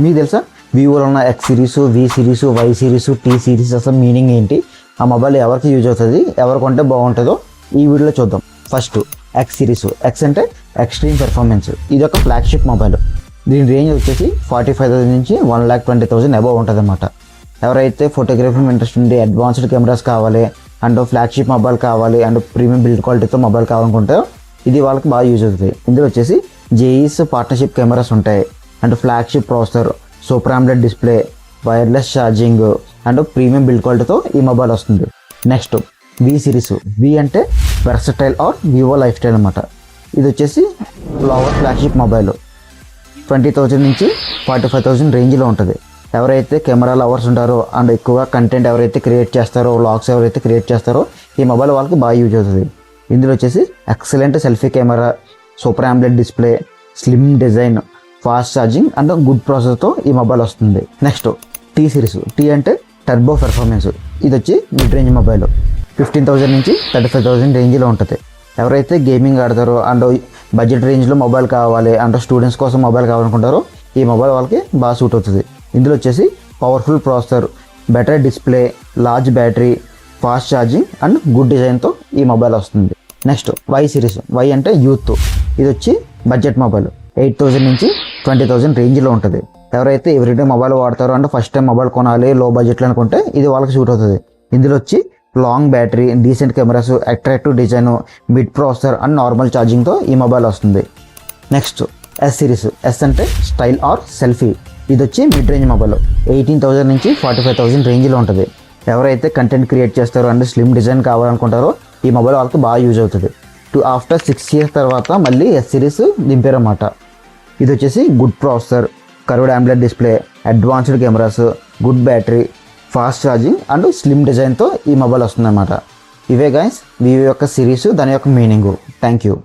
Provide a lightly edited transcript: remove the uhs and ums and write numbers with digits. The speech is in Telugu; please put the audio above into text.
మీకు తెలుసా వివోలో ఉన్న X series, V series, Y series, T series అసలు మీనింగ్ ఏంటి, ఆ మొబైల్ ఎవరికి యూజ్ అవుతుంది, ఎవరు కొంటే బాగుంటుందో ఈ వీడియోలో చూద్దాం. First X series. ఎక్స్ అంటే ఎక్స్ట్రీమ్ పెర్ఫార్మెన్స్. ఇది ఒక ఫ్లాగ్షిప్ మొబైల్. దీని రేంజ్ వచ్చేసి 45,000 నుంచి 1,20,000 అబవ్ ఉంటుంది అన్నమాట. ఎవరైతే ఫోటోగ్రఫీ ఇంట్రెస్ట్ ఉండి అడ్వాన్స్డ్ కెమెరాస్ కావాలి అండ్ ఫ్లాగ్షిప్ మొబైల్ కావాలి అండ్ ప్రీమియం బిల్డ్ క్వాలిటీతో మొబైల్ కావాలనుకుంటే ఇది వాళ్ళకి బాగా యూజ్ అవుతుంది. ఇందులో వచ్చేసి జేఈస్ పార్ట్నర్షిప్ కెమెరాస్ ఉంటాయి and flagship processor, super AMOLED display, wireless charging and premium build క్వాలిటీతో ఈ మొబైల్ వస్తుంది. Next V series. వి అంటే versatile or Vivo lifestyle అనమాట. ఇది వచ్చేసి లోవర్ ఫ్లాగ్షిప్ మొబైల్. 20,000 నుంచి 45,000 రేంజ్లో ఉంటుంది. ఎవరైతే కెమెరా లవర్స్ ఉంటారో అండ్ ఎక్కువగా కంటెంట్ ఎవరైతే క్రియేట్ చేస్తారో, వ్లాగ్స్ ఎవరైతే క్రియేట్ చేస్తారో ఈ మొబైల్ వాళ్ళకి బాగా యూజ్ అవుతుంది. ఇందులో వచ్చేసి excellent selfie camera, super AMOLED display, slim design, fast charging and good ప్రాసెసర్తో ఈ మొబైల్ వస్తుంది. Next T series. టీ అంటే టర్బో పెర్ఫార్మెన్స్. ఇది వచ్చి మిడ్ రేంజ్ మొబైల్. 15,000 నుంచి 35,000 రేంజ్లో ఉంటుంది. ఎవరైతే గేమింగ్ ఆడతారో అండ్ బడ్జెట్ రేంజ్లో మొబైల్ కావాలి అండ్ స్టూడెంట్స్ కోసం మొబైల్ కావాలనుకుంటారో ఈ మొబైల్ వాళ్ళకి బాగా సూట్ అవుతుంది. ఇందులో వచ్చేసి powerful processor, better display, large battery, fast charging and good డిజైన్తో ఈ మొబైల్ వస్తుంది. Next why series. వై అంటే యూత్. ఇది వచ్చి బడ్జెట్ మొబైల్. 8,000 నుంచి 20,000 రేంజ్లో ఉంటుంది. ఎవరైతే ఎవ్రీడే మొబైల్ వాడతారో అంటే ఫస్ట్ టైం మొబైల్ కొనాలి లో బడ్జెట్లో అనుకుంటే ఇది వాళ్ళకి సూట్ అవుతుంది. ఇందులో వచ్చి long battery, decent cameras, attractive design, mid processor and normal ఛార్జింగ్తో ఈ మొబైల్ వస్తుంది. Next S series. ఎస్ అంటే స్టైల్ ఆర్ సెల్ఫీ. ఇది వచ్చి మిడ్ రేంజ్ మొబైల్. 18,000 నుంచి 45,000 రేంజ్లో ఉంటుంది. ఎవరైతే కంటెంట్ క్రియేట్ చేస్తారో అండ్ స్లిమ్ డిజైన్ కావాలనుకుంటారో ఈ మొబైల్ వాళ్ళకి బాగా యూజ్ అవుతుంది. ఆఫ్టర్ 6 years తర్వాత మళ్ళీ ఎస్ సిరీస్ దింపారన్నమాట. ఇది వచ్చేసి good processor, curved AMOLED display, advanced cameras, good battery, fast charging and slim డిజైన్తో ఈ మొబైల్ వస్తుందన్నమాట. ఇవే గైస్ వివో యొక్క సిరీస్, దాని యొక్క మీనింగు. Thank you.